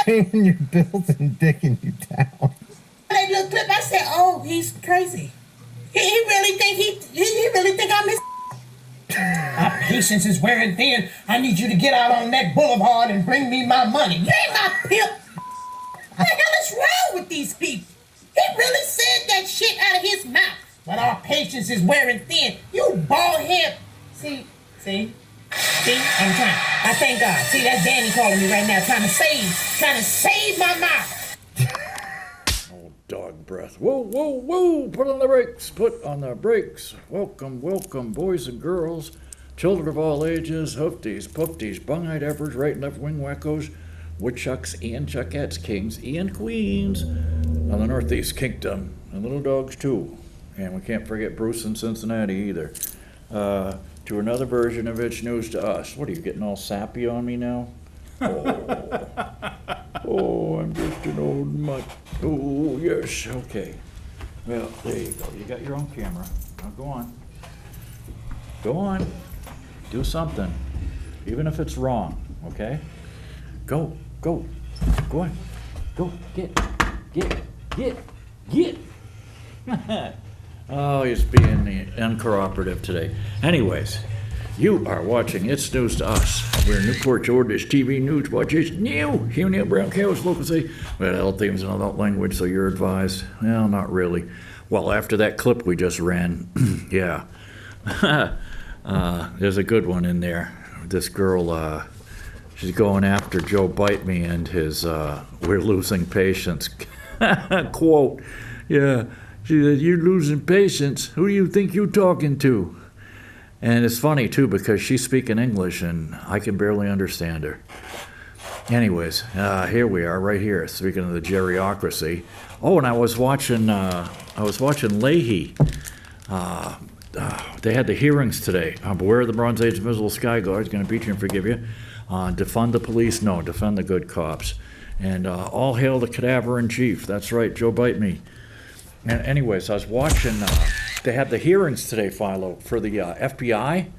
Your bills and dicking you down. That little clip, I said, "Oh, he's crazy. He really think I'm his." My patience is wearing thin. I need you to get out on that boulevard and bring me my money. You ain't my pimp. What the hell is wrong with these people? He really said that shit out of his mouth. But our patience is wearing thin. You bald head. See, I'm trying. I thank God. See, that's Danny calling me right now, trying to save my mouth. Oh, dog breath. Whoa. Put on the brakes. Welcome, boys and girls, children of all ages, hoofties, poofties, bung-eyed effers, right and left wing wackos, woodchucks and chuckettes, kings and queens on the Northeast Kingdom, and little dogs too. And we can't forget Bruce in Cincinnati either. To another version of It's News to Us. What are you, getting all sappy on me now? Oh, I'm just an old mutt. Oh, yes, okay. Well, there you go. You got your own camera. Now go on. Go on. Do something. Even if it's wrong, okay? Go. Go on. Go, get. Oh, he's being uncooperative today. Anyways, you are watching It's News to Us. We're Newport, Georgia's TV news. Watch It's New. Hugh Neil Brown Cows, local say. Well, all themes in adult language, so you're advised. Well, not really. Well, after that clip we just ran, yeah. There's a good one in there. This girl, she's going after Joe Bite Me and his "we're losing patience" quote. Yeah. She said, "You're losing patience. Who do you think you're talking to?" And it's funny, too, because she's speaking English, and I can barely understand her. Anyways, here we are, right here. Speaking of the geriocracy. Oh, and I was watching Leahy. They had the hearings today. Beware of the Bronze Age Invisible Sky Guards, going to beat you and forgive you. Defund the police, no, defend the good cops. And all hail the cadaver in chief. That's right, Joe Bite Me. And anyways, I was watching, they had the hearings today, Philo, for the FBI.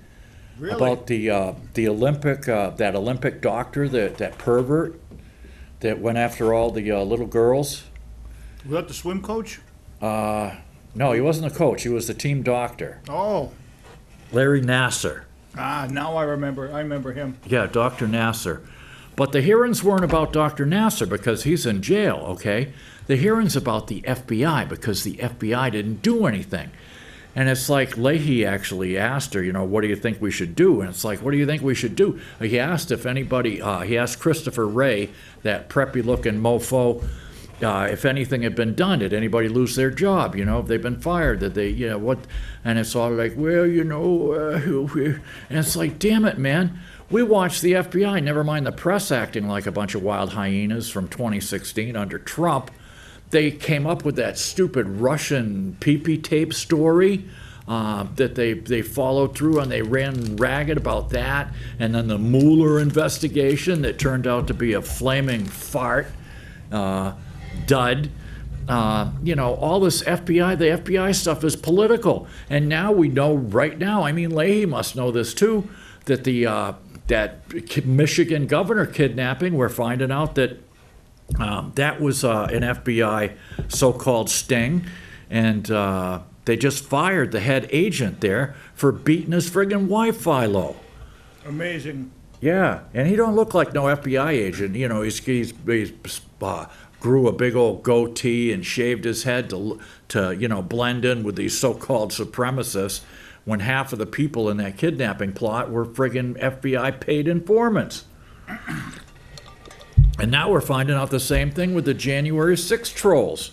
Really? About the Olympic, that Olympic doctor, that pervert that went after all the little girls. Was that the swim coach? No, he wasn't the coach. He was the team doctor. Oh. Larry Nasser. Now I remember him. Yeah, Dr. Nasser. But the hearings weren't about Dr. Nasser because he's in jail, okay? The hearings about the FBI because the FBI didn't do anything. And it's like Leahy actually asked her, what do you think we should do? And it's like, what do you think we should do? He asked if anybody, he asked Christopher Wray, that preppy-looking mofo, if anything had been done. Did anybody lose their job? If they've been fired, did they, what? And it's all like, well, and it's like, damn it, man. We watched the FBI, never mind the press acting like a bunch of wild hyenas from 2016 under Trump. They came up with that stupid Russian pee-pee tape story that they followed through, and they ran ragged about that. And then the Mueller investigation that turned out to be a flaming fart, dud. All this FBI, the FBI stuff is political. And now we know right now, Leahy must know this too, that that Michigan governor kidnapping, we're finding out that that was an FBI so-called sting, and they just fired the head agent there for beating his friggin' wife, Philo. Amazing. Yeah, and he don't look like no FBI agent. He's grew a big old goatee and shaved his head to blend in with these so-called supremacists, when half of the people in that kidnapping plot were friggin' FBI paid informants. And now we're finding out the same thing with the January 6th trolls.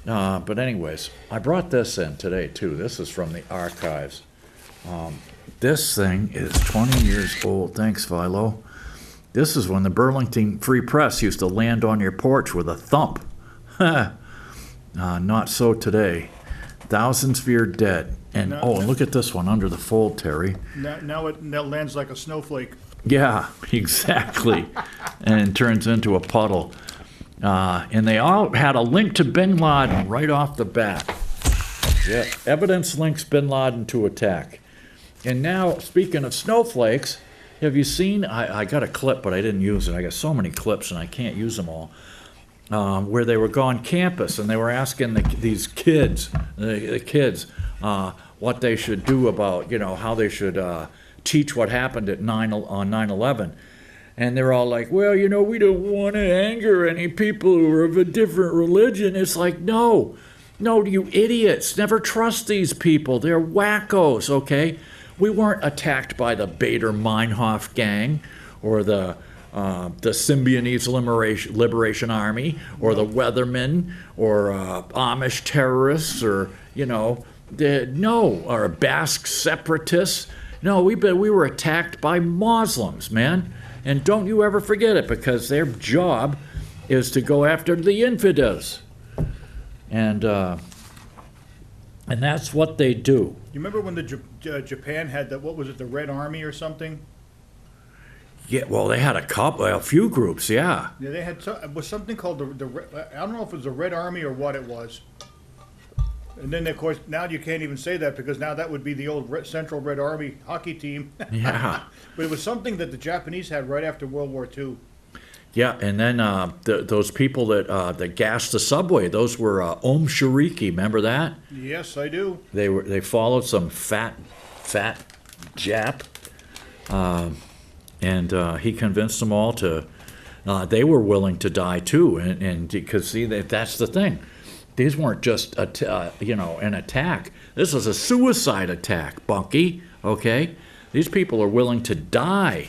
But anyways, I brought this in today too. This is from the archives. This thing is 20 years old. Thanks, Philo. This is when the Burlington Free Press used to land on your porch with a thump. Not so today. Thousands feared dead. And and look at this one under the fold, Terry. Now it lands like a snowflake. Yeah, exactly. And it turns into a puddle. And they all had a link to bin Laden right off the bat. Yeah, evidence links bin Laden to attack. And now, speaking of snowflakes, have you seen, I got a clip, but I didn't use it. I got so many clips and I can't use them all. Where they were on campus and they were asking these kids, the kids, what they should do about, how they should teach what happened on 9/11. And they're all like, well, we don't want to anger any people who are of a different religion. It's like, no, you idiots. Never trust these people. They're wackos, okay? We weren't attacked by the Bader-Meinhof gang or the Symbionese Liberation Army or the Weathermen or Amish terrorists or, or Basque separatists. No, we were attacked by Muslims, man. And don't you ever forget it, because their job is to go after the infidels. And that's what they do. You remember when the Japan had the Red Army or something? Yeah, well, they had a few groups, yeah. Yeah, they had it was something called I don't know if it was the Red Army or what it was. And then, of course, now you can't even say that because now that would be the old Central Red Army hockey team. Yeah. But it was something that the Japanese had right after World War II. Yeah, and then those people that gassed the subway, those were Om Shariki. Remember that? Yes, I do. They followed some fat Jap, and he convinced them all to. They were willing to die too, and because see that's the thing. These weren't just an attack. This was a suicide attack, Bunky. Okay, these people are willing to die.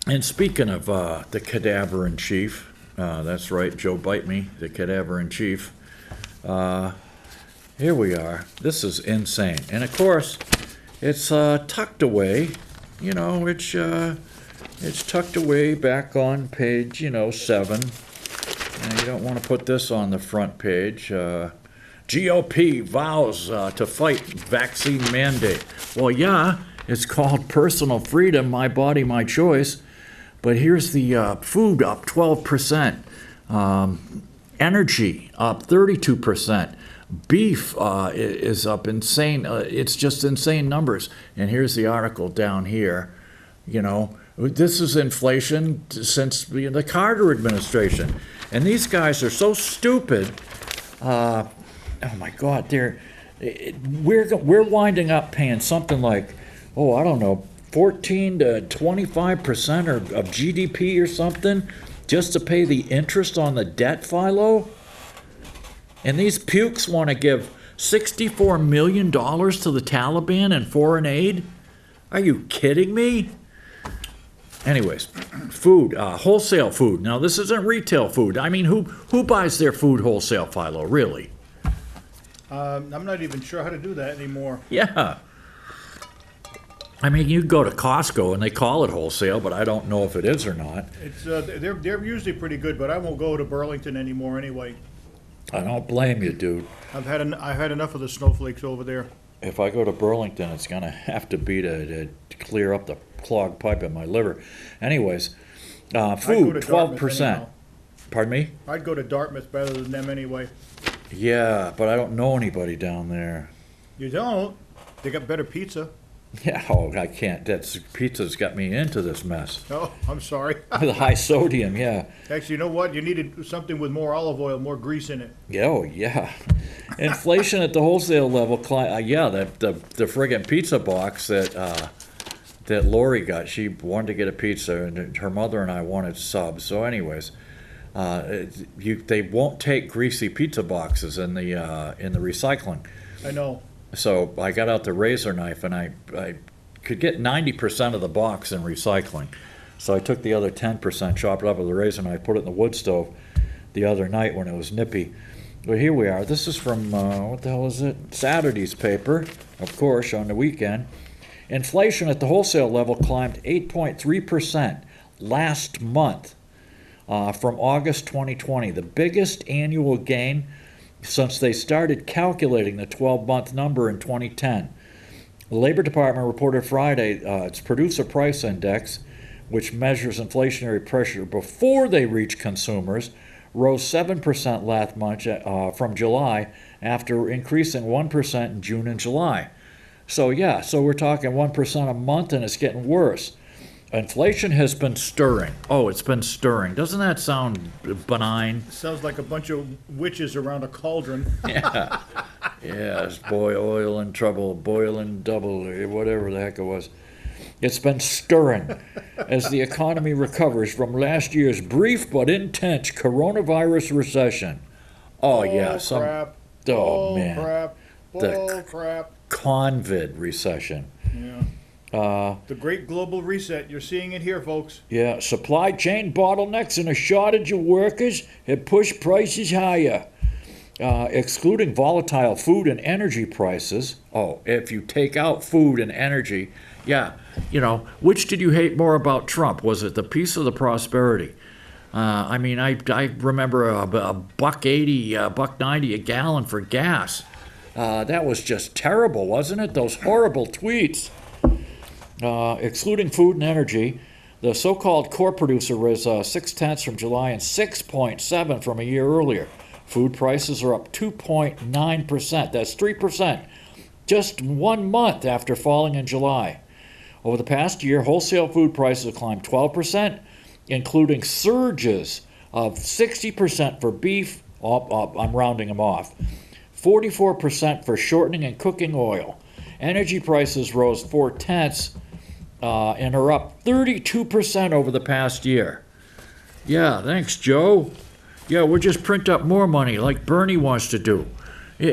And speaking of the cadaver in chief, that's right, Joe Bite Me, the cadaver in chief. Here we are. This is insane, and of course, it's tucked away. It's It's tucked away back on page, 7. And you don't want to put this on the front page. GOP vows to fight vaccine mandate. Well, yeah, it's called personal freedom, my body, my choice. But here's the food up 12%. Energy up 32%. Beef is up insane. It's just insane numbers. And here's the article down here. This is inflation since the Carter administration. And these guys are so stupid. Oh my God, we're winding up paying something like, I don't know, 14 to 25% of GDP or something just to pay the interest on the debt, Philo? And these pukes want to give $64 million to the Taliban in foreign aid? Are you kidding me? Anyways, food, wholesale food. Now, this isn't retail food. I mean, who buys their food wholesale, Philo, really? I'm not even sure how to do that anymore. Yeah. I mean, you go to Costco and they call it wholesale, but I don't know if it is or not. It's they're usually pretty good, but I won't go to Burlington anymore anyway. I don't blame you, dude. I've had enough of the snowflakes over there. If I go to Burlington, it's going to have to be to clear up the clogged pipe in my liver. Anyways, food, 12%. Pardon me? I'd go to Dartmouth better than them anyway. Yeah, but I don't know anybody down there. You don't? They got better pizza. Yeah, I can't. Pizza's got me into this mess. Oh, I'm sorry. The high sodium, yeah. Actually, you know what? You needed something with more olive oil, more grease in it. Yeah. Inflation at the wholesale level, the friggin' pizza box that Lori got. She wanted to get a pizza, and her mother and I wanted subs. So, anyways, they won't take greasy pizza boxes in the recycling. I know. So I got out the razor knife, and I could get 90% of the box in recycling. So I took the other 10%, chopped it up with a razor knife, put it in the wood stove the other night when it was nippy. But here we are. This is from, what the hell is it? Saturday's paper, of course, on the weekend. Inflation at the wholesale level climbed 8.3% last month from August 2020, the biggest annual gain since they started calculating the 12-month number in 2010. The Labor Department reported Friday its Producer Price Index, which measures inflationary pressure before they reach consumers, rose 7% last month from July after increasing 1% in June and July. So we're talking 1% a month, and it's getting worse. Inflation has been stirring. Oh, it's been stirring. Doesn't that sound benign? Sounds like a bunch of witches around a cauldron. Yeah. Yes, boy, oil and trouble, boiling double, or whatever the heck it was. It's been stirring as the economy recovers from last year's brief but intense coronavirus recession. Crap. Oh, man. Crap. Crap. Convid recession. Yeah. The great global reset. You're seeing it here, folks. Yeah, supply chain bottlenecks and a shortage of workers have pushed prices higher. Excluding volatile food and energy prices. Oh, if you take out food and energy, which did you hate more about Trump? Was it the peace or the prosperity? I remember a $1.80, $1.90 a gallon for gas. That was just terrible, wasn't it? Those horrible tweets. Excluding food and energy, the so-called core producer was 0.6 from July and 6.7 from a year earlier. Food prices are up 2.9%. That's 3%, just 1 month after falling in July. Over the past year, wholesale food prices have climbed 12%, including surges of 60% for beef. I'm rounding them off. 44% for shortening and cooking oil. Energy prices rose 0.4 and are up 32% over the past year. Yeah, thanks, Joe. Yeah, we'll just print up more money like Bernie wants to do.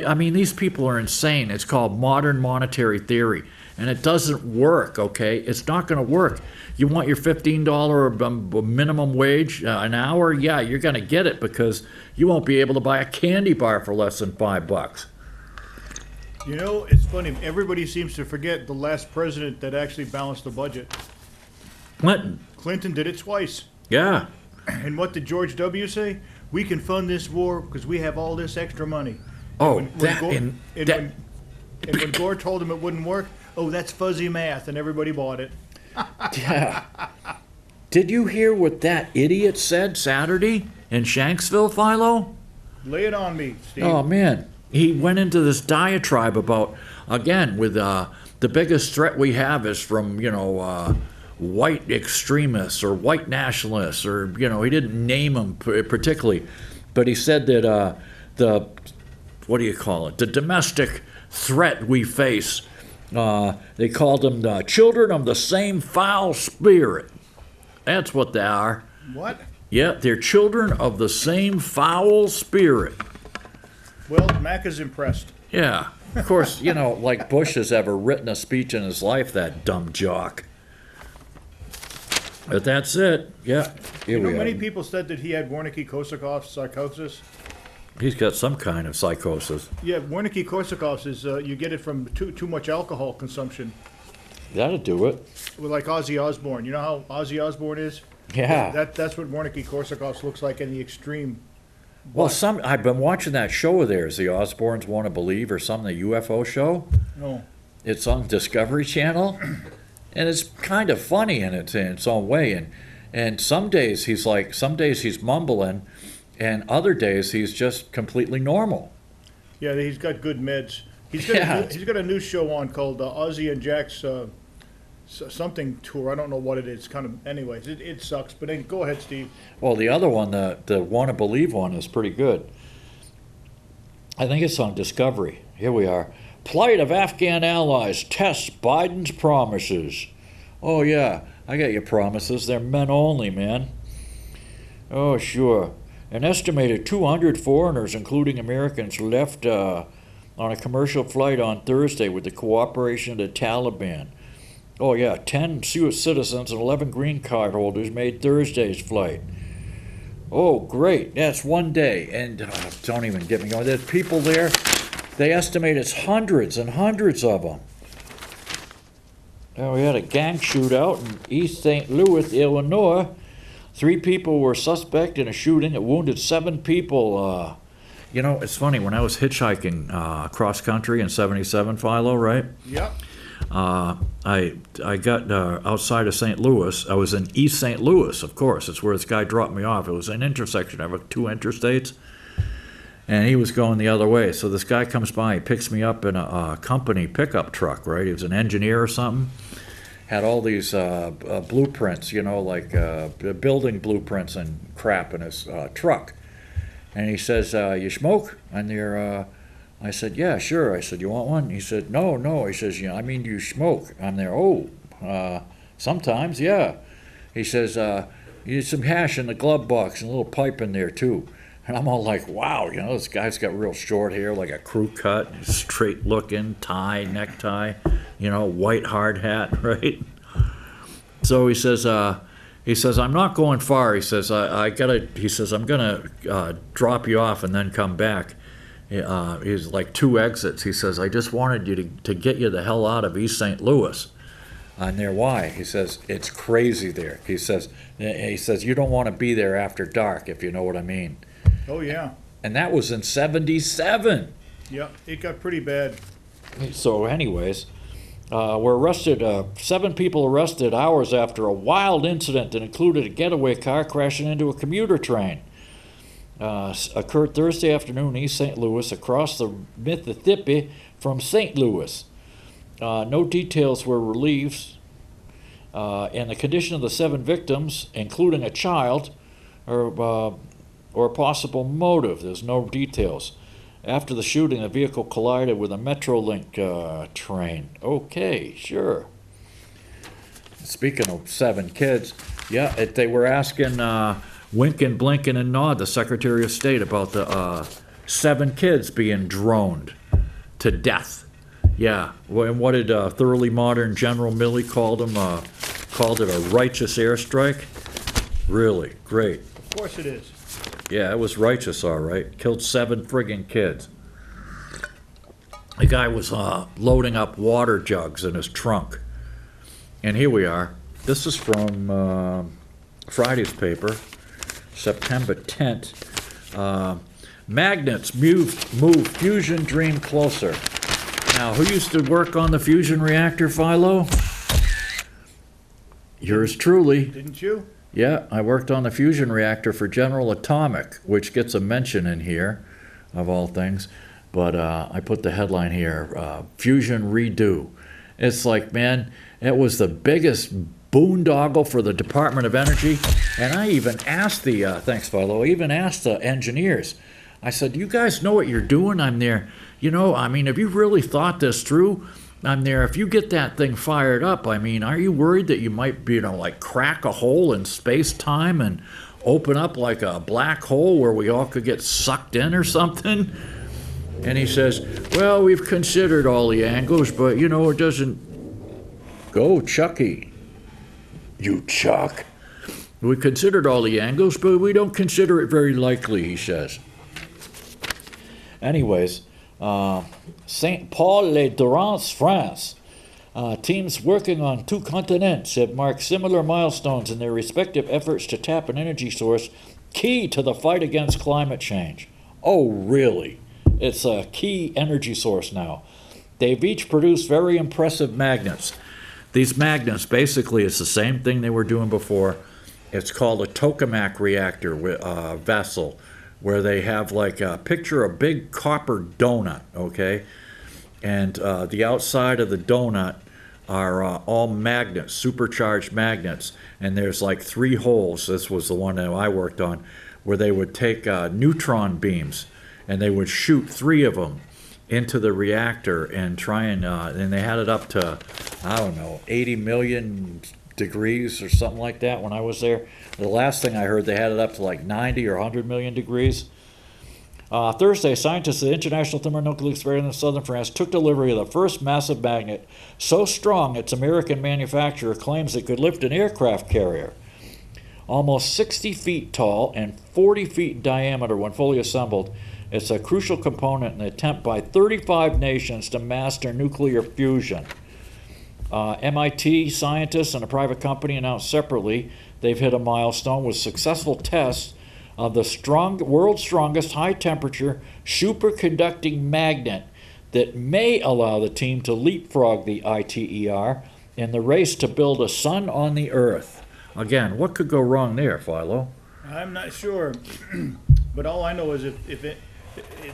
I mean, these people are insane. It's called modern monetary theory, and it doesn't work, okay? It's not going to work. You want your $15 minimum wage an hour? Yeah, you're going to get it because you won't be able to buy a candy bar for less than $5. You know, it's funny. Everybody seems to forget the last president that actually balanced the budget. Clinton. Clinton did it twice. Yeah. And what did George W. say? We can fund this war because we have all this extra money. Oh, And when Gore told him it wouldn't work, oh, that's fuzzy math, and everybody bought it. yeah. Did you hear what that idiot said Saturday in Shanksville, Philo? Lay it on me, Steve. Oh, man. He went into this diatribe about, again, with the biggest threat we have is from, white extremists or white nationalists, or, he didn't name them particularly, but he said that the domestic threat we face, they called them the children of the same foul spirit. That's what they are. What? Yeah, they're children of the same foul spirit. Well, Mac is impressed. Yeah. Of course, like Bush has ever written a speech in his life, that dumb jock. But that's it. Yeah. Here we Many are. people said that he had Wernicke-Korsakoff's psychosis. He's got some kind of psychosis. Yeah, Wernicke-Korsakoff's is you get it from too much alcohol consumption. That'll do it. Well, like Ozzy Osbourne. You know how Ozzy Osbourne is? Yeah. That's what Wernicke-Korsakoff's looks like in the extreme. Well, I've been watching that show of theirs, the Osbournes Want to Believe or something, the UFO show. Oh. It's on Discovery Channel, and it's kind of funny in its own way. And some days he's mumbling, and other days he's just completely normal. Yeah, he's got good meds. He's got a new show on called Ozzy and Jack's something tour. I don't know what it is. Anyways, it sucks. But then, go ahead, Steve. Well, the other one, the Want to Believe one, is pretty good. I think it's on Discovery. Here we are. Plight of Afghan allies tests Biden's promises. Oh, yeah, I got your promises. They're men only, man. Oh, sure. An estimated 200 foreigners, including Americans, left on a commercial flight on Thursday with the cooperation of the Taliban. Oh, yeah, 10 U.S. citizens and 11 green card holders made Thursday's flight. Oh, great. That's one day. And don't even get me going. There's people there. They estimate it's hundreds and hundreds of them. Now, we had a gang shootout in East St. Louis, Illinois. 3 people were suspect in a shooting. It wounded 7 people. It's funny. When I was hitchhiking cross country in 77, Philo, right? Yep. I got outside of St. Louis. I was in East St. Louis, of course. It's where this guy dropped me off. It was an intersection of 2 interstates, and he was going the other way. So this guy comes by, he picks me up in a company pickup truck, right? He was an engineer or something. Had all these blueprints, like building blueprints and crap in his truck. And he says, you smoke? And they're... I said, yeah, sure. I said, you want one? He said, no. He says, you smoke. I'm there, sometimes, yeah. He says, you need some hash in the glove box and a little pipe in there, too. And I'm all like, wow, this guy's got real short hair, like a crew cut, straight looking, tie, necktie, white hard hat, right? So he says, I'm not going far. He says, I'm going to drop you off and then come back. He's like 2 exits. He says, I just wanted you to get you the hell out of East St. Louis. And there, why? He says, it's crazy there. He says, you don't want to be there after dark, if you know what I mean. Oh, yeah. And that was in 77. Yeah, it got pretty bad. So anyways, we're arrested, 7 people arrested hours after a wild incident that included a getaway car crashing into a commuter train. Occurred Thursday afternoon in East St. Louis across the Mississippi from St. Louis. No details were released, and the condition of the 7 victims, including a child, or possible motive. There's no details. After the shooting, the vehicle collided with a Metrolink train. Okay, sure. Speaking of 7 kids, yeah, they were asking Winkin, Blinken, and Nod, the Secretary of State, about the 7 kids being droned to death. Yeah, and what did thoroughly modern General Milley called them? Called it a righteous airstrike. Really great. Of course it is. Yeah, it was righteous, all right. Killed 7 friggin' kids. The guy was loading up water jugs in his trunk. And here we are. This is from Friday's paper, September 10th. Magnets move fusion dream closer. Now, who used to work on the fusion reactor, Philo? Yours truly. Didn't you? Yeah, I worked on the fusion reactor for General Atomic, which gets a mention in here, of all things. But I put the headline here, Fusion Redo. It's like, man, it was the biggest boondoggle for the Department of Energy. And I even asked thanks, Philo, I even asked the engineers. I said, you guys know what you're doing? I'm there. I mean, have you really thought this through? I'm there. If you get that thing fired up, I mean, are you worried that you might, like crack a hole in space-time and open up like a black hole where we all could get sucked in or something? And he says, well, we've considered all the angles, but, it doesn't go, Chucky. You Chuck. We considered all the angles, but we don't consider it very likely, he says. Anyways, Saint Paul-les-Durance, France. Teams working on 2 continents have marked similar milestones in their respective efforts to tap an energy source key to the fight against climate change. Oh, really? It's a key energy source now. They've each produced very impressive magnets. These magnets, basically, it's the same thing they were doing before. It's called a tokamak reactor vessel, where they have picture a big copper donut, okay? And the outside of the donut are all magnets, supercharged magnets. And there's 3 holes, this was the one that I worked on, where they would take neutron beams and they would shoot 3 of them into the reactor and try and they had it up to, 80 million degrees or something like that when I was there. The last thing I heard, they had it up to 90 or 100 million degrees. Thursday, scientists at the International Thermonuclear Experiment in southern France took delivery of the first massive magnet, so strong its American manufacturer claims it could lift an aircraft carrier. Almost 60 feet tall and 40 feet in diameter when fully assembled, it's a crucial component in the attempt by 35 nations to master nuclear fusion. MIT scientists and a private company announced separately they've hit a milestone with successful tests of the world's strongest high-temperature superconducting magnet that may allow the team to leapfrog the ITER in the race to build a sun on the Earth. Again, what could go wrong there, Philo? I'm not sure, but all I know is if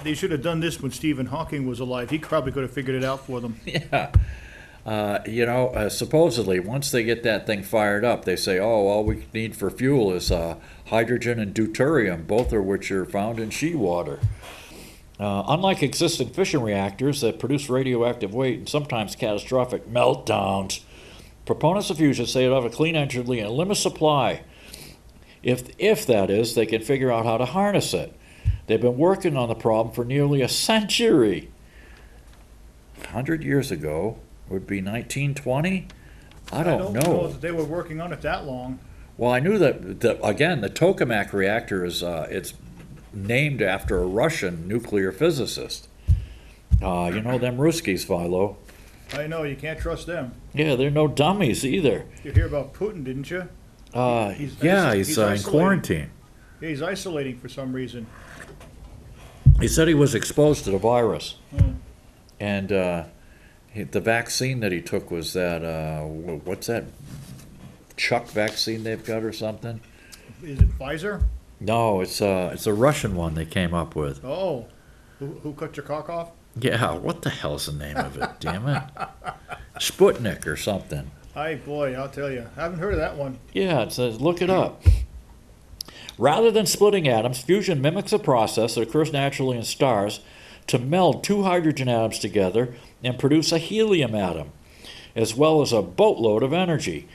they should have done this when Stephen Hawking was alive. He probably could have figured it out for them. Yeah. Supposedly, once they get that thing fired up, they say, all we need for fuel is hydrogen and deuterium, both of which are found in seawater. Unlike existing fission reactors that produce radioactive waste and sometimes catastrophic meltdowns, proponents of fusion say it'll have a clean energy and a limited supply. If that is, they can figure out how to harness it. They've been working on the problem for nearly a century. 100 years ago would be 1920? I don't know that they were working on it that long. Well, I knew that again, the tokamak reactor is it's named after a Russian nuclear physicist. Them Ruskies, Philo. I know, you can't trust them. Yeah, they're no dummies either. You hear about Putin, didn't you? He's in quarantine. Yeah, he's isolating for some reason. He said he was exposed to the virus. And the vaccine that he took was that, what's that Chuck vaccine they've got or something? Is it Pfizer? No, it's a Russian one they came up with. Oh, who cut your cock off? Yeah, what the hell's the name of it, damn it? Sputnik or something. Boy, I'll tell you. I haven't heard of that one. Yeah, it says, look it up. Rather than splitting atoms, fusion mimics a process that occurs naturally in stars to meld 2 hydrogen atoms together and produce a helium atom, as well as a boatload of energy.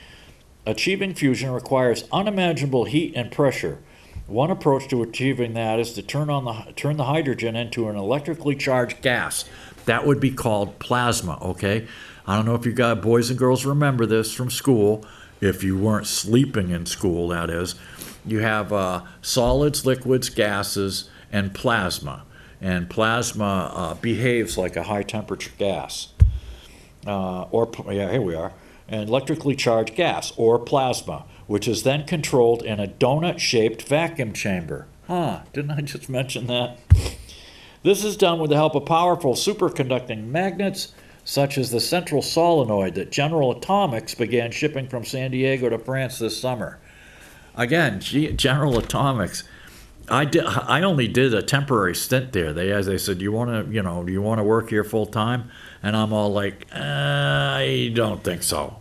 Achieving fusion requires unimaginable heat and pressure. One approach to achieving that is to turn the hydrogen into an electrically charged gas. That would be called plasma, okay? I don't know if you boys and girls remember this from school, if you weren't sleeping in school, that is. You have solids, liquids, gases, and plasma. And plasma behaves like a high-temperature gas. Here we are. An electrically charged gas, or plasma, which is then controlled in a donut-shaped vacuum chamber. Didn't I just mention that? This is done with the help of powerful superconducting magnets, such as the central solenoid that General Atomics began shipping from San Diego to France this summer. Again, General Atomics. I only did a temporary stint there. They said, do you want to work here full time? And I'm all like, I don't think so.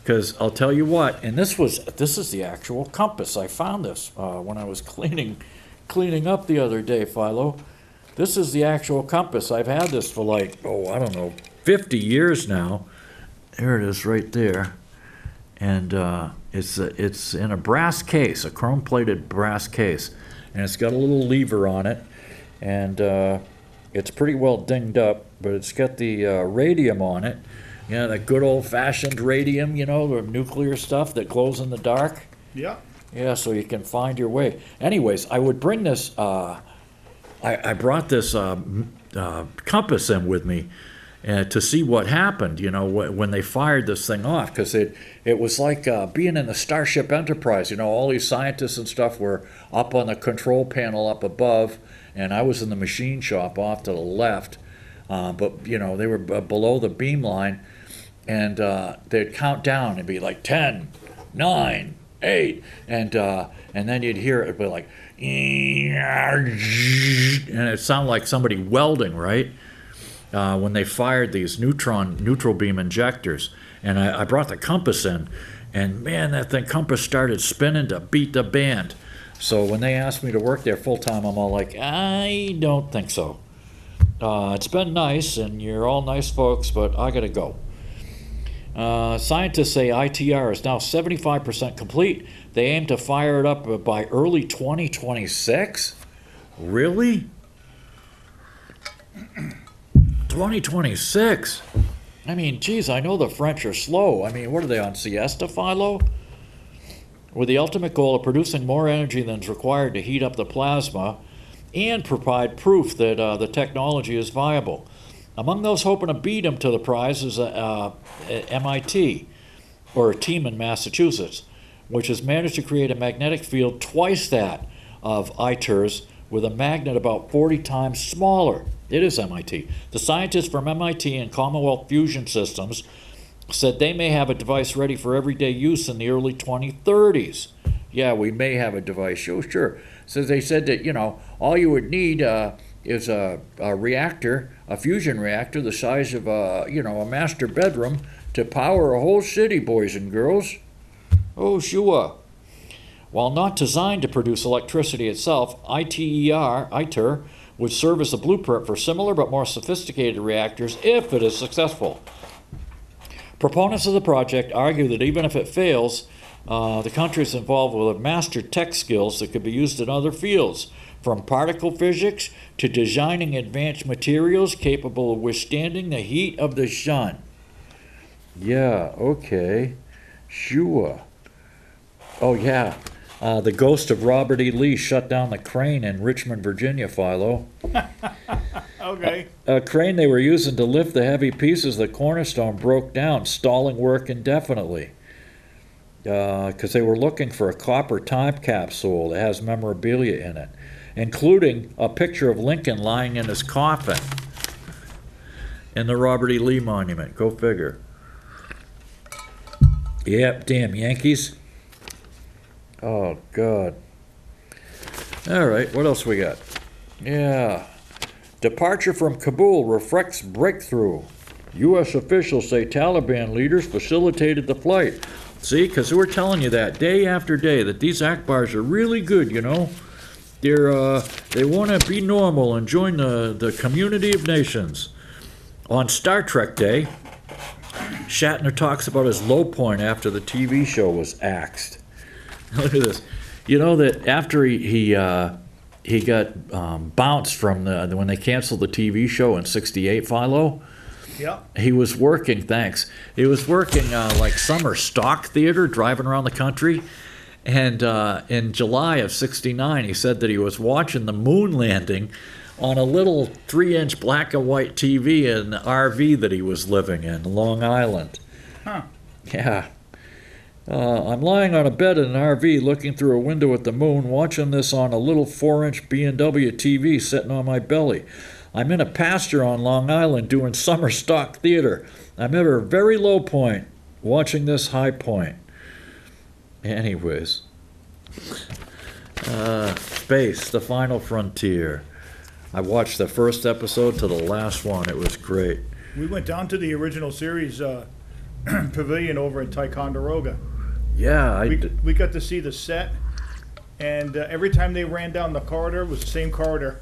Because I'll tell you what, and this is the actual compass. I found this when I was cleaning up the other day, Philo. This is the actual compass. I've had this for like, 50 years now. There it is right there. And it's in a brass case, a chrome-plated brass case. And it's got a little lever on it. And it's pretty well dinged up, but it's got the radium on it. You know, that good old-fashioned radium, the nuclear stuff that glows in the dark. Yeah. Yeah, so you can find your way. Anyways, I would bring this, I brought this compass in with me to see what happened, when they fired this thing off, because it was like being in the Starship Enterprise. All these scientists and stuff were up on the control panel up above, and I was in the machine shop off to the left, but, they were below the beam line, and they'd count down and be like 10, 9, 8, and then you'd hear it be like, and it sounded like somebody welding, right? When they fired these neutral beam injectors. And I brought the compass in, and man, that compass started spinning to beat the band. So when they asked me to work there full time, I'm all like, I don't think so. It's been nice, and you're all nice folks, but I gotta go. Scientists say ITR is now 75% complete. They aim to fire it up by early 2026? Really? 2026? I mean, geez, I know the French are slow. I mean, what are they on siesta, Philo? With the ultimate goal of producing more energy than is required to heat up the plasma and provide proof that the technology is viable. Among those hoping to beat him to the prize is MIT, or a team in Massachusetts, which has managed to create a magnetic field twice that of ITER's with a magnet about 40 times smaller. It is MIT. The scientists from MIT and Commonwealth Fusion Systems said they may have a device ready for everyday use in the early 2030s. Yeah, we may have a device. Sure. So they said that, all you would need is a reactor, a fusion reactor the size of a master bedroom to power a whole city, boys and girls. Oh, sure. While not designed to produce electricity itself, ITER would serve as a blueprint for similar but more sophisticated reactors if it is successful. Proponents of the project argue that even if it fails, the countries involved will have mastered tech skills that could be used in other fields, from particle physics to designing advanced materials capable of withstanding the heat of the sun. Yeah, okay, sure. Oh, yeah. The ghost of Robert E. Lee shut down the crane in Richmond, Virginia, Philo. Okay. A crane they were using to lift the heavy pieces of the cornerstone broke down, stalling work indefinitely. Because they were looking for a copper time capsule that has memorabilia in it, including a picture of Lincoln lying in his coffin in the Robert E. Lee Monument. Go figure. Yep, damn Yankees. Oh, God. All right, what else we got? Yeah. Departure from Kabul reflects breakthrough. U.S. officials say Taliban leaders facilitated the flight. See, because we're telling you that day after day that these Akbars are really good, They want to be normal and join the community of nations. On Star Trek Day, Shatner talks about his low point after the TV show was axed. Look at this. You know that after he got bounced from when they canceled the TV show in '68, Philo? Yeah. He was working, He was working like summer stock theater, driving around the country. And in July of '69, he said that he was watching the moon landing on a little 3-inch black and white TV in the RV that he was living in, Long Island. Huh. Yeah. I'm lying on a bed in an RV looking through a window at the moon, watching this on a little 4-inch B&W TV sitting on my belly. I'm in a pasture on Long Island doing summer stock theater. I'm at a very low point, watching this high point. Anyways. Space, the final frontier. I watched the first episode to the last one. It was great. We went down to the original series pavilion over in Ticonderoga. Yeah, We got to see the set, and every time they ran down the corridor, it was the same corridor.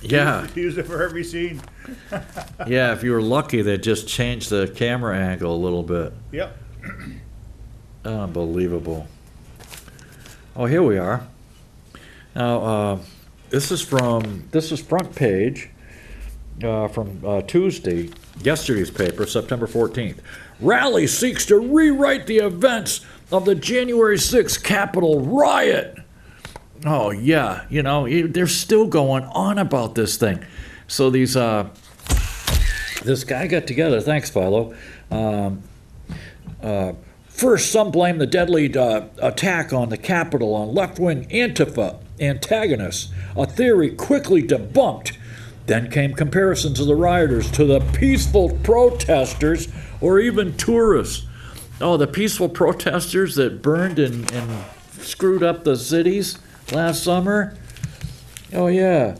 Yeah. Use it for every scene. Yeah, if you were lucky, they just changed the camera angle a little bit. Yep. Unbelievable. Oh, here we are. Now, this is front page from Tuesday, yesterday's paper, September 14th. Rally seeks to rewrite the events of the January 6th Capitol riot. Oh, yeah, they're still going on about this thing. So this guy got together, thanks, Philo. First, some blame the deadly attack on the Capitol on left-wing Antifa antagonists, a theory quickly debunked. Then came comparisons of the rioters to the peaceful protesters or even tourists. Oh, the peaceful protesters that burned and screwed up the cities last summer? Oh, yeah.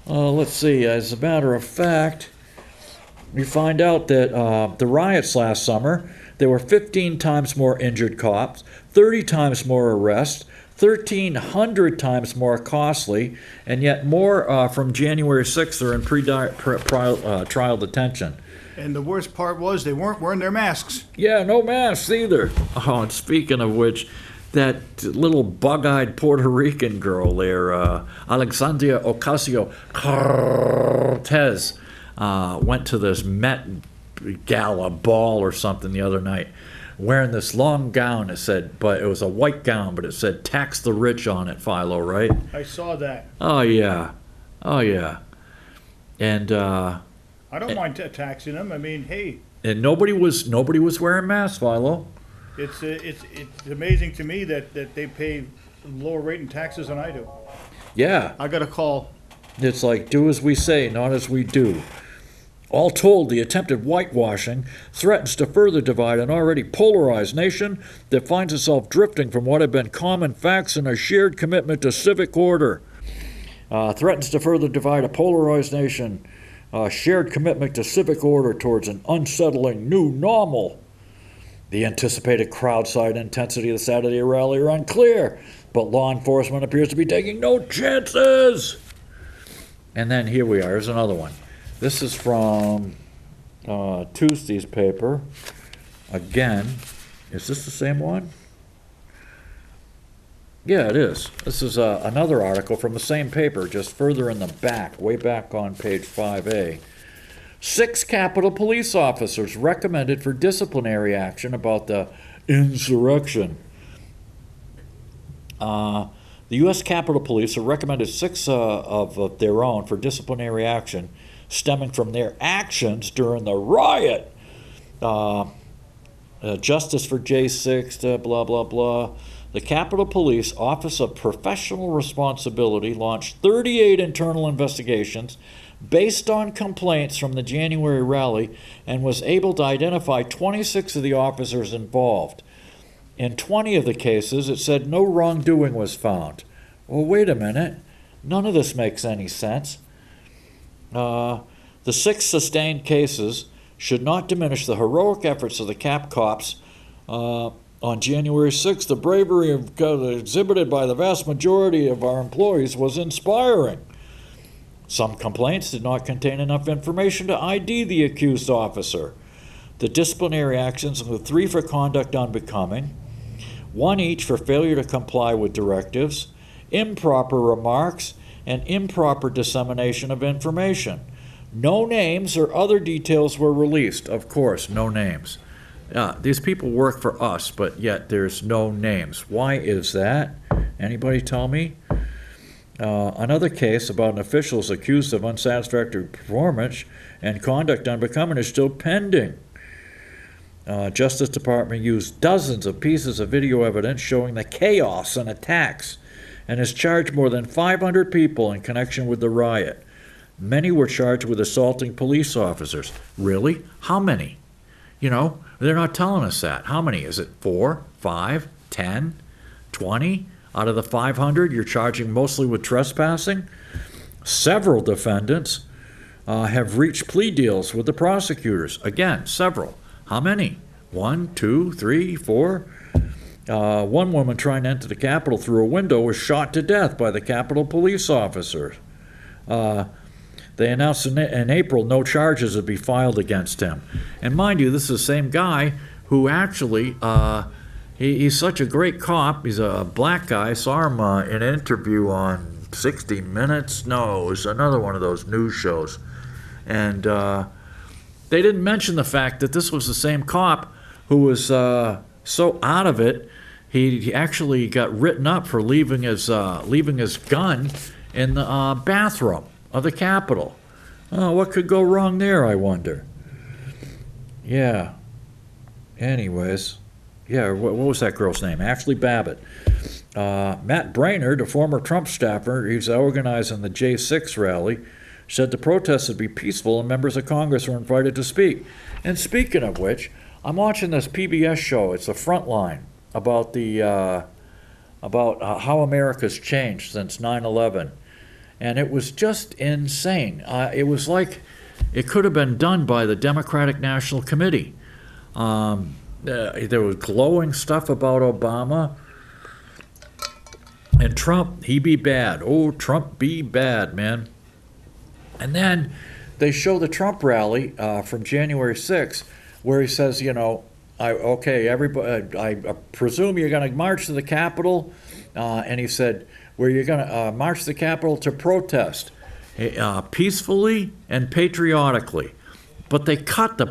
Let's see. As a matter of fact, we find out that the riots last summer, there were 15 times more injured cops, 30 times more arrests, 1,300 times more costly, and yet more from January 6th are in trial detention. And the worst part was they weren't wearing their masks. Yeah, no masks either. Oh, and speaking of which, that little bug-eyed Puerto Rican girl there, Alexandria Ocasio-Cortez, went to this Met Gala ball or something the other night, wearing this long gown. It said, but it was a white gown, but it said "Tax the Rich" on it, Philo, right? I saw that. Oh yeah, and I don't mind taxing them. I mean, hey. And nobody was wearing masks, Philo. It's amazing to me that they pay lower rate in taxes than I do. Yeah. I got a call. It's like, do as we say, not as we do. All told, the attempted whitewashing threatens to further divide an already polarized nation that finds itself drifting from what have been common facts and a shared commitment to civic order. Threatens to further divide a polarized nation, shared commitment to civic order towards an unsettling new normal. The anticipated crowd-side intensity of the Saturday rally are unclear, but law enforcement appears to be taking no chances. And then here we are. Here's another one. This is from Tuesday's paper. Again, is this the same one? Yeah, it is. This is another article from the same paper, just further in the back, way back on page 5A. 6 Capitol police officers recommended for disciplinary action about the insurrection. The U.S. Capitol Police have recommended 6 of their own for disciplinary action stemming from their actions during the riot. Justice for J6, blah, blah, blah. The Capitol Police Office of Professional Responsibility launched 38 internal investigations based on complaints from the January rally and was able to identify 26 of the officers involved. In 20 of the cases, it said no wrongdoing was found. Well, wait a minute. None of this makes any sense. The 6 sustained cases should not diminish the heroic efforts of the Cap cops on January 6th. The bravery exhibited by the vast majority of our employees was inspiring. Some complaints did not contain enough information to ID the accused officer. The disciplinary actions include 3 for conduct unbecoming, 1 each for failure to comply with directives, improper remarks, and improper dissemination of information. No names or other details were released. Of course, no names. These people work for us, but yet there's no names. Why is that? Anybody tell me? Another case about an official is accused of unsatisfactory performance and conduct unbecoming is still pending. Justice Department used dozens of pieces of video evidence showing the chaos and attacks and has charged more than 500 people in connection with the riot. Many were charged with assaulting police officers. Really? How many? You know, they're not telling us that. How many? Is it 4, 5, 10, 20? Out of the 500, you're charging mostly with trespassing? Several defendants have reached plea deals with the prosecutors. Again, several. How many? 1, 2, 3, 4? One woman trying to enter the Capitol through a window was shot to death by the Capitol police officers. They announced in April no charges would be filed against him. And mind you, this is the same guy who actually, he's such a great cop. He's a black guy. I saw him in an interview on 60 Minutes. No, it was another one of those news shows. And they didn't mention the fact that this was the same cop who was so out of it, he actually got written up for leaving his gun in the bathroom of the Capitol. Oh, what could go wrong there, I wonder? Yeah. Anyways, yeah, what was that girl's name? Ashley Babbitt. Matt Brainerd, a former Trump staffer, he's organizing the J6 rally, said the protests would be peaceful and members of Congress were invited to speak. And speaking of which, I'm watching this PBS show. It's a Frontline about how America's changed since 9/11. And it was just insane. It was like it could have been done by the Democratic National Committee. There was glowing stuff about Obama. And Trump, he be bad. Oh, Trump be bad, man. And then they show the Trump rally from January 6th, where he says, you know, everybody, I presume you're going to march to the Capitol. And he said, where you're going to march to the Capitol to protest peacefully and patriotically. But they cut the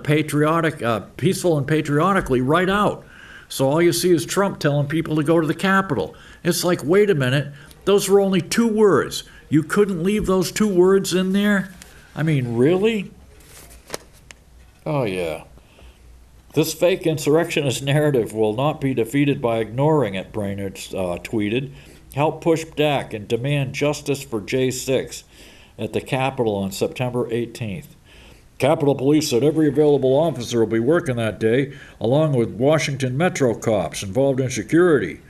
peaceful and patriotically right out. So all you see is Trump telling people to go to the Capitol. It's like, wait a minute, those were only 2 words. You couldn't leave those 2 words in there? I mean, really? Oh, yeah. This fake insurrectionist narrative will not be defeated by ignoring it, Brainerd tweeted. Help push back and demand justice for J6 at the Capitol on September 18th. Capitol Police said every available officer will be working that day, along with Washington Metro cops involved in security.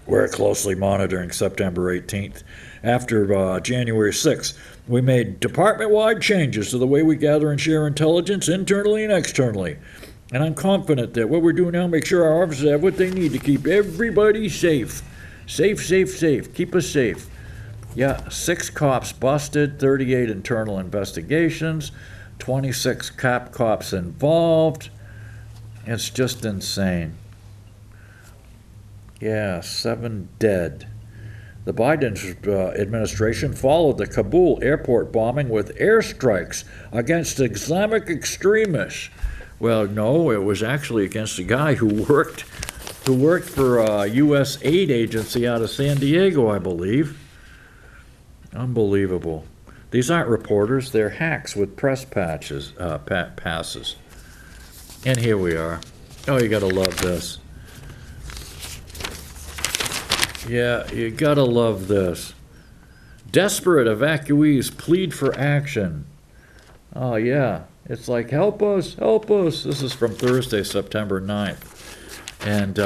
We're closely monitoring September 18th. After January 6th, we made department-wide changes to the way we gather and share intelligence internally and externally. And I'm confident that what we're doing now makes sure our officers have what they need to keep everybody safe. Safe, safe, safe. Keep us safe. Yeah, 6 cops busted, 38 internal investigations, 26 cops involved. It's just insane. Yeah, 7 dead. The Biden administration followed the Kabul airport bombing with airstrikes against Islamic extremists. Well, no, it was actually against a guy who worked for a U.S. aid agency out of San Diego, I believe. Unbelievable. These aren't reporters, they're hacks with press passes. And here we are. Oh, you gotta love this. Yeah, you gotta love this. Desperate evacuees plead for action. Oh, yeah. It's like, help us, help us. This is from Thursday, September 9th. And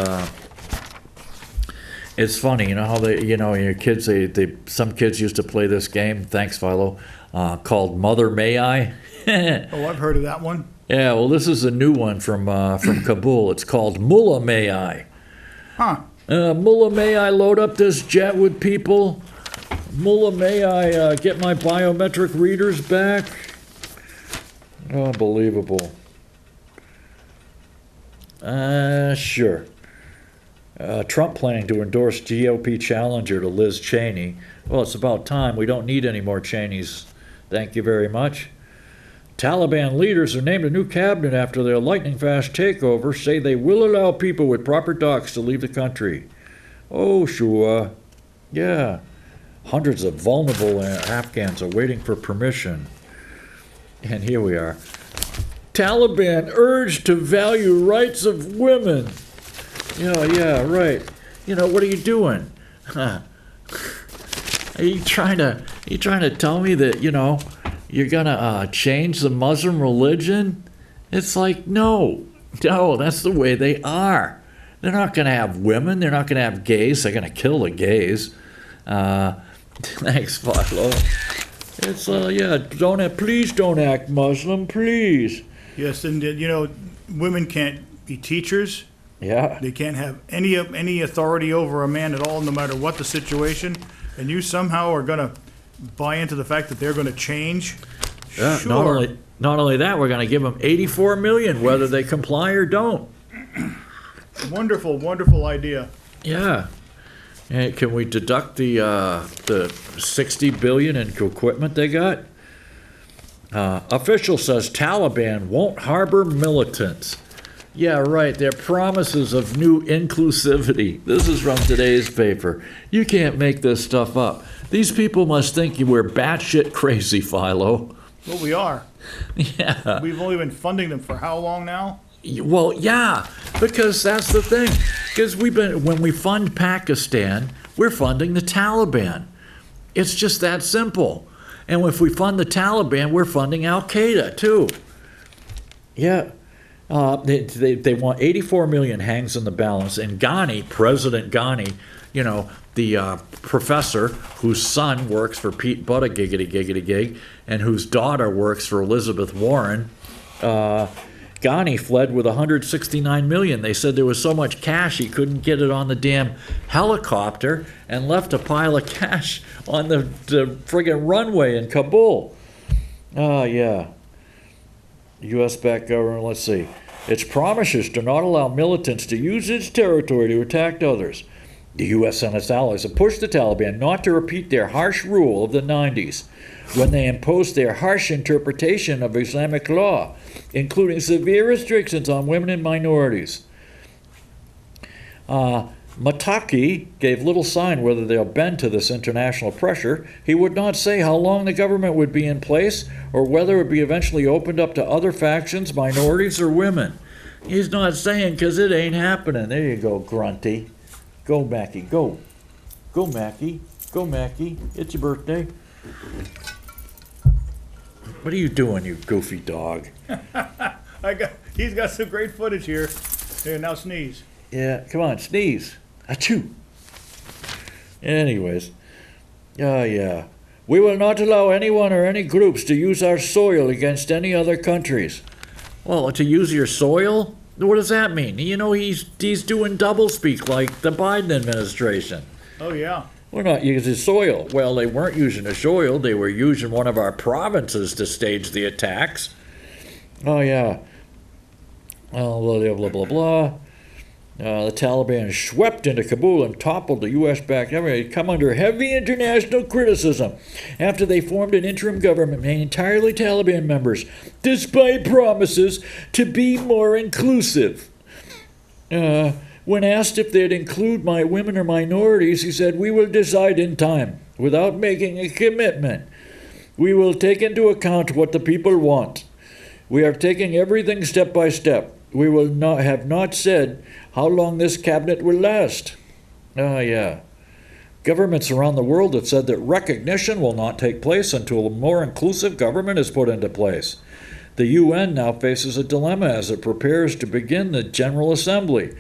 it's funny, you know how your kids, some kids used to play this game, thanks, Philo, called Mother May I? Oh, I've heard of that one. Yeah, well, this is a new one from Kabul. It's called Mullah May I. Huh. Mullah, may I load up this jet with people? Mullah, may I get my biometric readers back? Unbelievable. Sure. Trump planning to endorse GOP challenger to Liz Cheney. Well, it's about time. We don't need any more Cheneys. Thank you very much. Taliban leaders who named a new cabinet after their lightning-fast takeover say they will allow people with proper docs to leave the country. Oh, sure. Yeah. Hundreds of vulnerable Afghans are waiting for permission. And here we are. Taliban urged to value rights of women. Yeah, right. What are you doing? Huh. Are you trying to tell me that, you're gonna change the Muslim religion? It's like, no, that's the way they are. They're not gonna have women, they're not gonna have gays, they're gonna kill the gays. Thanks, Philo. It's, please don't act Muslim, please. Yes, and women can't be teachers. Yeah. They can't have any authority over a man at all, no matter what the situation. And you somehow are going to buy into the fact that they're going to change? Yeah, sure. Not only that, we're going to give them $84 million, whether they comply or don't. Wonderful, wonderful idea. Yeah. And can we deduct the $60 billion in equipment they got? Official says Taliban won't harbor militants. Yeah, right. Their promises of new inclusivity. This is from today's paper. You can't make this stuff up. These people must think we're batshit crazy, Philo. Well, we are. Yeah. We've only been funding them for how long now? Well, yeah, because that's the thing. Because when we fund Pakistan, we're funding the Taliban. It's just that simple. And if we fund the Taliban, we're funding Al Qaeda too. Yeah. They want 84 million hangs in the balance. And Ghani, President Ghani, the professor whose son works for Pete Buttigieg, and whose daughter works for Elizabeth Warren, Ghani fled with 169 million. They said there was so much cash he couldn't get it on the damn helicopter and left a pile of cash on the friggin' runway in Kabul. Oh, yeah. U.S.-backed government, let's see. Its promises do not allow militants to use its territory to attack others. The U.S. and its allies have pushed the Taliban not to repeat their harsh rule of the 90s, when they imposed their harsh interpretation of Islamic law, including severe restrictions on women and minorities. Mataki gave little sign whether they'll bend to this international pressure. He would not say how long the government would be in place or whether it would be eventually opened up to other factions, minorities, or women. He's not saying because it ain't happening. There you go, Grunty. Go, Mackie, go. Go, Mackie. Go, Mackie. It's your birthday. What are you doing, you goofy dog? He's got some great footage here. Here, now sneeze. Yeah, come on, sneeze. Achoo. Anyways. Yeah. We will not allow anyone or any groups to use our soil against any other countries. Well, to use your soil? What does that mean? He's doing doublespeak like the Biden administration. Oh, yeah. We're not using soil. Well, they weren't using the soil. They were using one of our provinces to stage the attacks. Oh, yeah. Oh, blah, blah, blah, blah. The Taliban swept into Kabul and toppled the U.S.-backed government. They come under heavy international criticism after they formed an interim government made entirely Taliban members, despite promises to be more inclusive. When asked if they'd include my women or minorities, he said, "We will decide in time, without making a commitment. We will take into account what the people want. We are taking everything step by step. We will not said how long this cabinet will last." Oh, yeah. Governments around the world have said that recognition will not take place until a more inclusive government is put into place. The UN now faces a dilemma as it prepares to begin the General Assembly.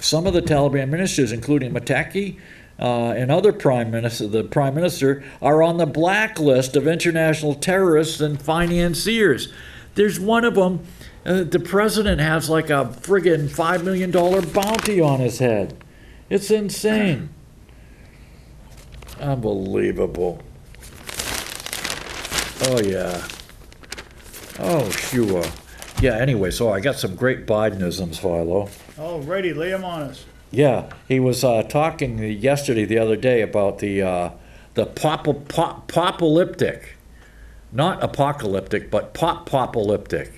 Some of the Taliban ministers, including Mataki and other the prime minister, are on the blacklist of international terrorists and financiers. There's one of them. The president has like a friggin' $5 million bounty on his head. It's insane. Unbelievable. Oh, yeah. Oh, sure. Yeah, anyway, so I got some great Bidenisms, Philo. Alrighty, lay them on us. Yeah, he was talking the other day about the popolyptic. Not apocalyptic, but popolyptic.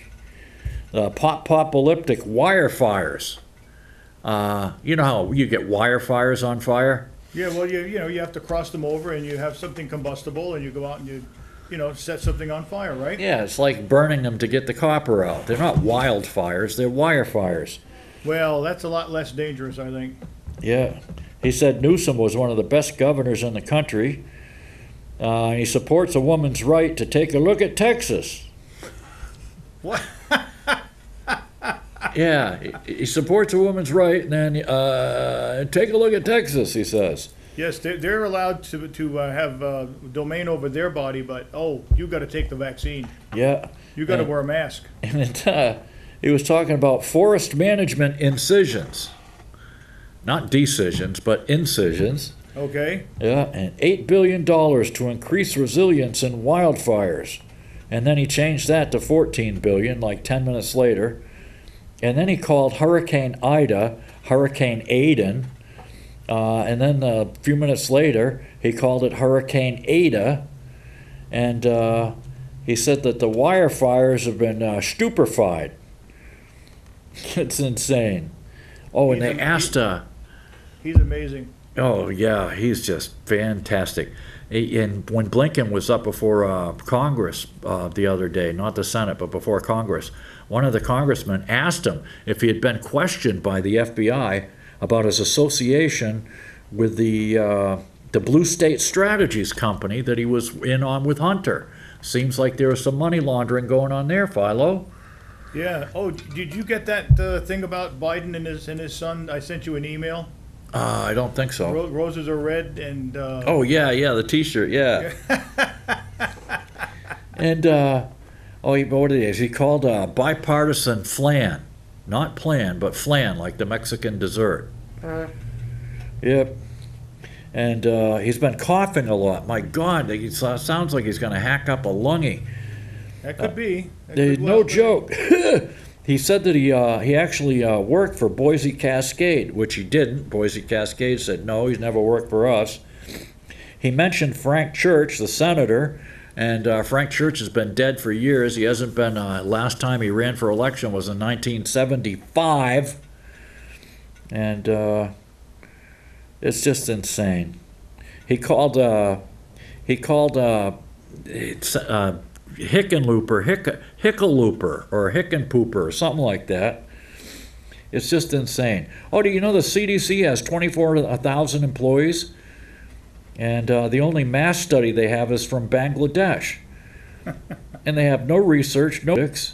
Popolyptic wire fires. You know how you get wire fires on fire? Yeah, well, you have to cross them over, and you have something combustible, and you go out and you set something on fire, right? Yeah, it's like burning them to get the copper out. They're not wildfires, they're wire fires. Well, that's a lot less dangerous, I think. Yeah. He said Newsom was one of the best governors in the country. He supports a woman's right to take a look at Texas. What? Yeah, he supports a woman's right, and then take a look at Texas, he says. Yes, they're allowed to have domain over their body, but you got to take the vaccine. Yeah. You got to wear a mask. And he was talking about forest management incisions. Not decisions, but incisions. Okay. Yeah, and $8 billion to increase resilience in wildfires. And then he changed that to $14 billion like 10 minutes later. And then he called Hurricane Ida Hurricane Aiden. And then a few minutes later, he called it Hurricane Ada. And he said that the wire fires have been stupefied. It's insane. Oh, and they asked... He's amazing. Oh, yeah, he's just fantastic. And when Blinken was up before Congress the other day, not the Senate, but before Congress, one of the congressmen asked him if he had been questioned by the FBI about his association with the Blue State Strategies company that he was in on with Hunter. Seems like there was some money laundering going on there, Philo. Yeah. Oh, did you get that thing about Biden and his son? I sent you an email. I don't think so. Roses are red and... Oh, yeah, the T-shirt, yeah. And, what it is, he called bipartisan flan. Not plan, but flan, like the Mexican dessert. Yep. And he's been coughing a lot. My God, it sounds like he's going to hack up a lungy. That could be. No joke. He said that he actually worked for Boise Cascade, which he didn't. Boise Cascade said, no, he's never worked for us. He mentioned Frank Church, the senator, and Frank Church has been dead for years. He hasn't been, last time he ran for election was in 1975. And it's just insane. He called Hickenlooper or Hickenpooper or something like that. It's just insane. Oh, do you know the CDC has 24,000 employees? And the only mass study they have is from Bangladesh. And they have no research, no ethics.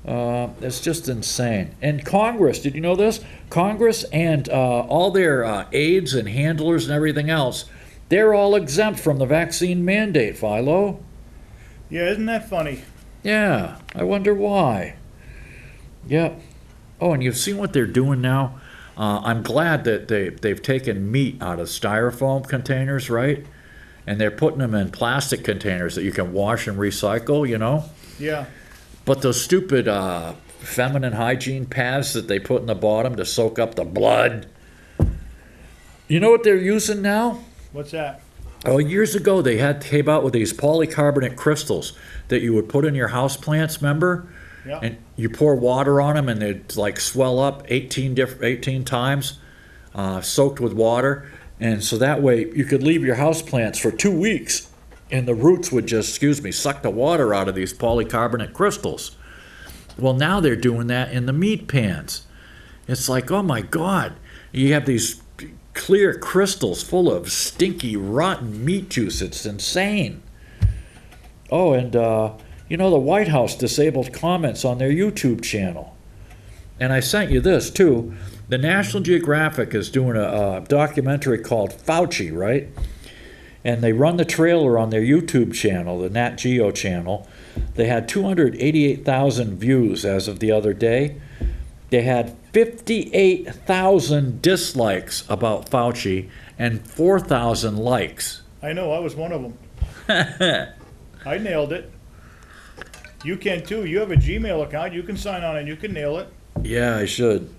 It's just insane. And Congress, did you know this? Congress and all their aides and handlers and everything else, they're all exempt from the vaccine mandate, Philo. Yeah, isn't that funny? Yeah, I wonder why. Yep. Oh, and you've seen what they're doing now? I'm glad that they've taken meat out of styrofoam containers, right? And they're putting them in plastic containers that you can wash and recycle, Yeah. But those stupid feminine hygiene pads that they put in the bottom to soak up the blood. You know what they're using now? What's that? Oh, years ago they came out with these polycarbonate crystals that you would put in your houseplants, remember? Yeah. And you pour water on them and they'd like swell up 18 times, soaked with water. And so that way you could leave your houseplants for 2 weeks and the roots would just, suck the water out of these polycarbonate crystals. Well, now they're doing that in the meat pans. It's like, oh my God, you have these clear crystals full of stinky, rotten meat juice. It's insane. Oh, and the White House disabled comments on their YouTube channel. And I sent you this, too. The National Geographic is doing a documentary called Fauci, right? And they run the trailer on their YouTube channel, the Nat Geo channel. They had 288,000 views as of the other day. They had 58,000 dislikes about Fauci and 4,000 likes. I know, I was one of them. I nailed it. You can too. You have a Gmail account. You can sign on and you can nail it. Yeah, I should.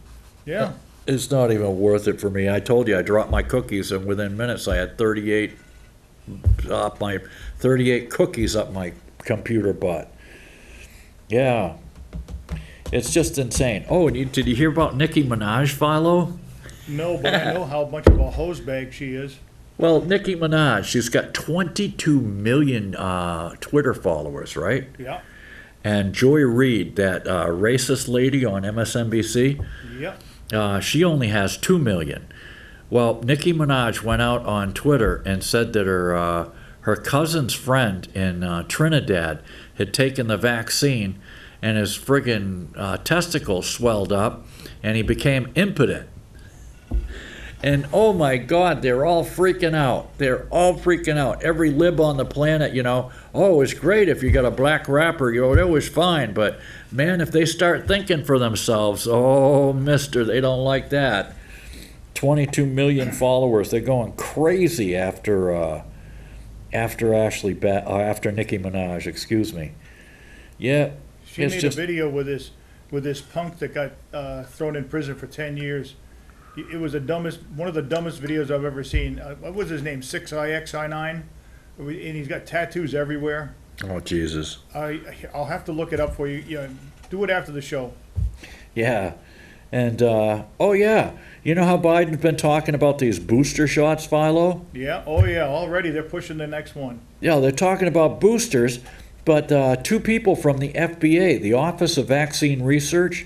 Yeah. It's not even worth it for me. I told you I dropped my cookies and within minutes I had 38 cookies up my computer butt. Yeah. It's just insane. Oh, and did you hear about Nicki Minaj, Philo? No, but I know how much of a hose bag she is. Well, Nicki Minaj, she's got 22 million Twitter followers, right? Yeah. And Joy Reid, that racist lady on MSNBC, Yeah. she only has 2 million. Well, Nicki Minaj went out on Twitter and said that her cousin's friend in Trinidad had taken the vaccine and his friggin' testicles swelled up and he became impotent. And oh my God, they're all freaking out. They're all freaking out. Every lib on the planet, oh, it's great if you got a black rapper, it was fine. But man, if they start thinking for themselves, oh, mister, they don't like that. 22 million followers. They're going crazy after after Nicki Minaj, excuse me. Yeah. She made a video with this punk that got thrown in prison for 10 years. It was one of the dumbest videos I've ever seen. What was his name? 6ixi9, and he's got tattoos everywhere. Oh Jesus! I'll have to look it up for you. Do it after the show. Yeah, and oh yeah, you know how Biden's been talking about these booster shots, Philo? Yeah. Oh yeah. Already they're pushing the next one. Yeah, they're talking about boosters, but two people from the FBA, the Office of Vaccine Research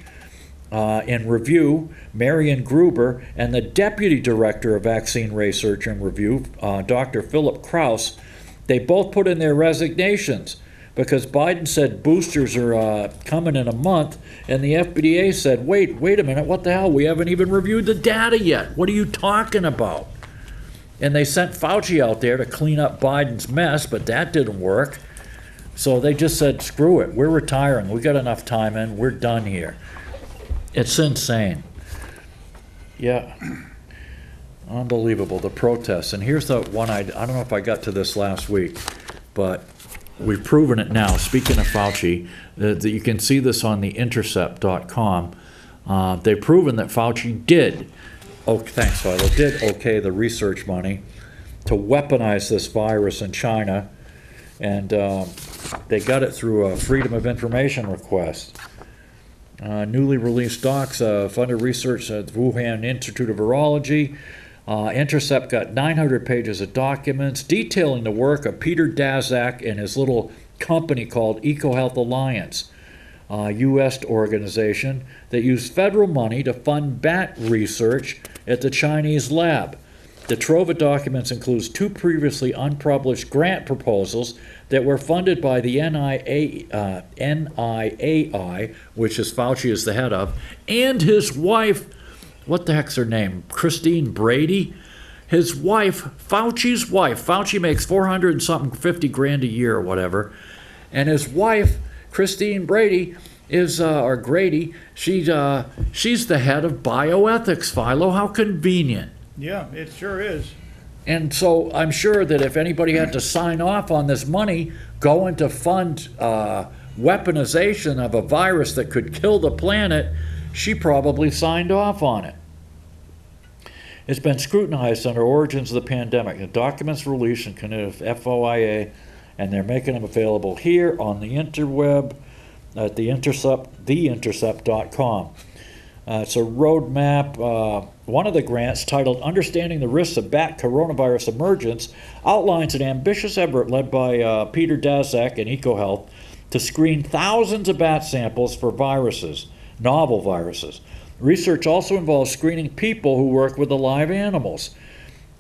and Review, Marion Gruber, and the Deputy Director of Vaccine Research and Review, Dr. Philip Krause, they both put in their resignations because Biden said boosters are coming in a month, and the FDA said, wait a minute, what the hell? We haven't even reviewed the data yet. What are you talking about? And they sent Fauci out there to clean up Biden's mess, but that didn't work. So they just said, screw it, we're retiring. We got enough time in, we're done here. It's insane. Yeah. Unbelievable, the protests. And here's the one, I don't know if I got to this last week, but we've proven it now. Speaking of Fauci, that you can see this on the intercept.com. They've proven that Fauci did okay the research money to weaponize this virus in China. And they got it through a Freedom of Information request. Newly released docs, funded research at the Wuhan Institute of Virology. Intercept got 900 pages of documents detailing the work of Peter Daszak and his little company called EcoHealth Alliance, a U.S. organization that used federal money to fund bat research at the Chinese lab. The trove of documents includes 2 previously unpublished grant proposals that were funded by the NIAI, which is Fauci is the head of, and his wife, what the heck's her name? Christine Brady? His wife, Fauci's wife. Fauci makes 400 and something, 50 grand a year or whatever. And his wife, Christine Brady, is, or Grady, she's the head of bioethics, Philo. How convenient. Yeah, it sure is. And so I'm sure that if anybody had to sign off on this money going to fund weaponization of a virus that could kill the planet, she probably signed off on it. It's been scrutinized under Origins of the Pandemic. The documents released in connected with FOIA, and they're making them available here on the interweb at theintercept.com. It's a roadmap. One of the grants, titled Understanding the Risks of Bat Coronavirus Emergence, outlines an ambitious effort led by Peter Daszak and EcoHealth to screen thousands of bat samples for viruses, novel viruses. Research also involves screening people who work with the live animals.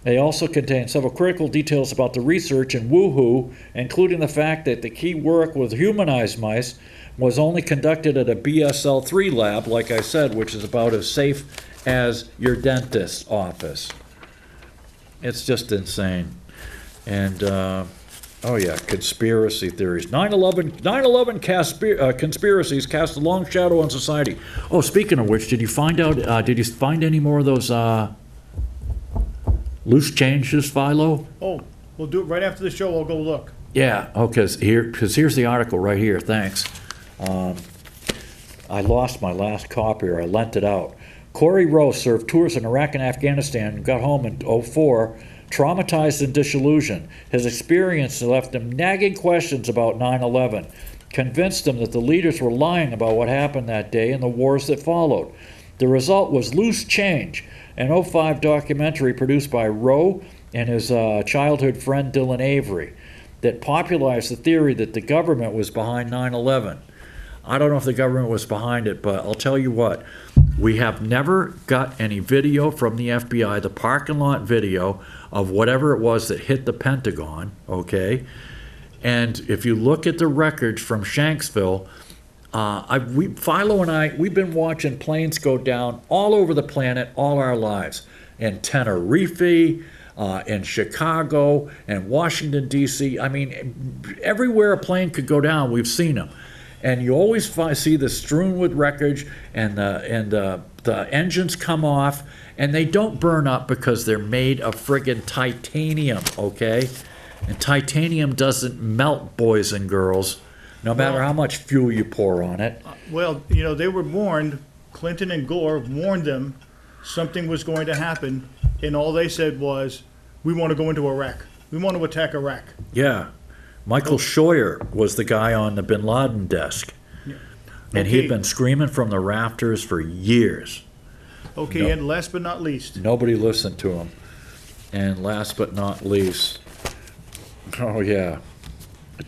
They also contain several critical details about the research in Wuhu, including the fact that the key work with humanized mice was only conducted at a BSL-3 lab, like I said, which is about as safe as your dentist's office. It's just insane. And, oh yeah, conspiracy theories. 9/11 conspiracies cast a long shadow on society. Oh, speaking of which, did you find any more of those loose changes, Philo? Oh, we'll do it right after the show. I'll go look. Yeah, okay, because here's the article right here, thanks. I lost my last copy, or I lent it out. Corey Rowe served tours in Iraq and Afghanistan and got home in 2004, traumatized and disillusioned. His experience left him nagging questions about 9/11, convinced him that the leaders were lying about what happened that day and the wars that followed. The result was Loose Change, an 2005 documentary produced by Rowe and his childhood friend Dylan Avery that popularized the theory that the government was behind 9/11. I don't know if the government was behind it, but I'll tell you what, we have never got any video from the FBI, the parking lot video of whatever it was that hit the Pentagon, okay? And if you look at the records from Shanksville, Philo and I, we've been watching planes go down all over the planet all our lives. In Tenerife, in Chicago, and Washington, D.C. I mean, everywhere a plane could go down, we've seen them. And you always see the strewn with wreckage, and the engines come off, and they don't burn up because they're made of friggin' titanium, okay? And titanium doesn't melt, boys and girls, no matter how much fuel you pour on it. Well, you know, they were warned, Clinton and Gore warned them something was going to happen, and all they said was, we want to go into Iraq. We want to attack Iraq. Yeah. Michael Scheuer was the guy on the bin Laden desk. Yeah. And Okay. he'd been screaming from the rafters for years. Okay, No. and last but not least, Nobody listened to him. And last but not least, oh yeah,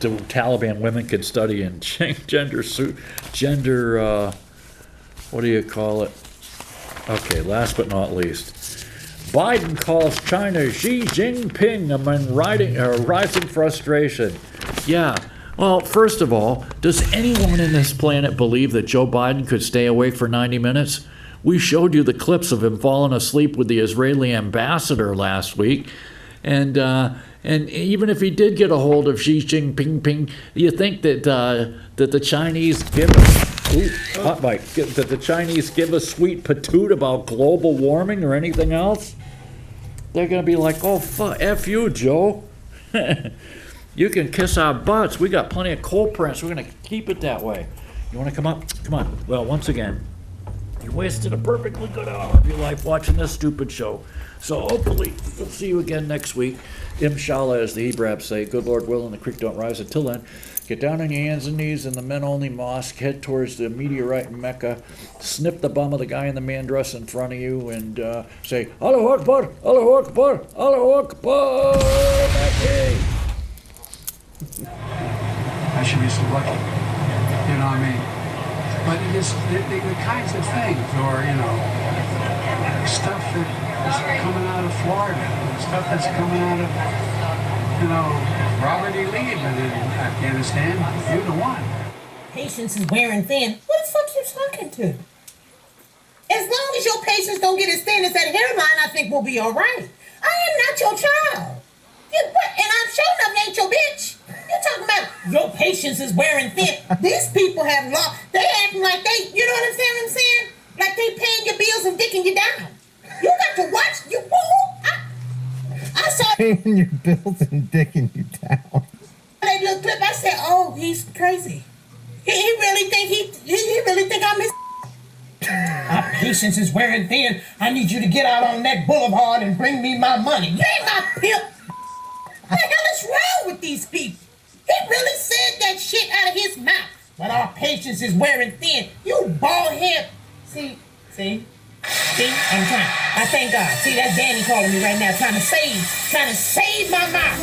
the Taliban women can study in gender, what do you call it? Okay, last but not least, Biden calls China Xi Jinping among rising frustration. Yeah, well, first of all, does anyone in this planet believe that Joe Biden could stay awake for 90 minutes? We showed you the clips of him falling asleep with the Israeli ambassador last week. And even if he did get a hold of Xi Jinping, you think that the Chinese give the Chinese give a sweet patoot about global warming or anything else? They're gonna be like, oh F you, Joe. You can kiss our butts. We got plenty of coal prints. We're gonna keep it that way. You wanna come up? Come on. Well, once again, you wasted a perfectly good hour of your life watching this stupid show. So hopefully we'll see you again next week. Inshallah, as the Hebraists say, good Lord willing, the creek don't rise. Until then, get down on your hands and knees in the men-only mosque, head towards the meteorite Mecca, snip the bum of the guy in the man dress in front of you, and say, Allahu Akbar, Allahu Akbar, Allahu Akbar, Mackie. I should be so lucky. You know what I mean? But it is the kinds of things, or, you know, stuff that is coming out of Florida, stuff that's coming out of, you know, Robert E. Lee in Afghanistan. You're the one. Patience is wearing thin. What the fuck you talking to? As long as your patience don't get as thin as that hairline, I think we'll be all right. I am not your child. And I'm sure enough ain't your bitch. You're talking about your patience is wearing thin. These people have law. They acting like they, you know what I'm saying? Like they paying your bills and dicking you down. You got to watch. I saw Paying your bills and dicking you down. that little clip. I said, oh, he's crazy. He really think I'm his. My patience is wearing thin. I need you to get out on that boulevard and bring me my money. You ain't my pimp. What the hell is wrong with these people? He really said that shit out of his mouth. But our patience is wearing thin. You bald head. See, I'm trying. I thank God. See, that's Danny calling me right now, trying to save my mouth.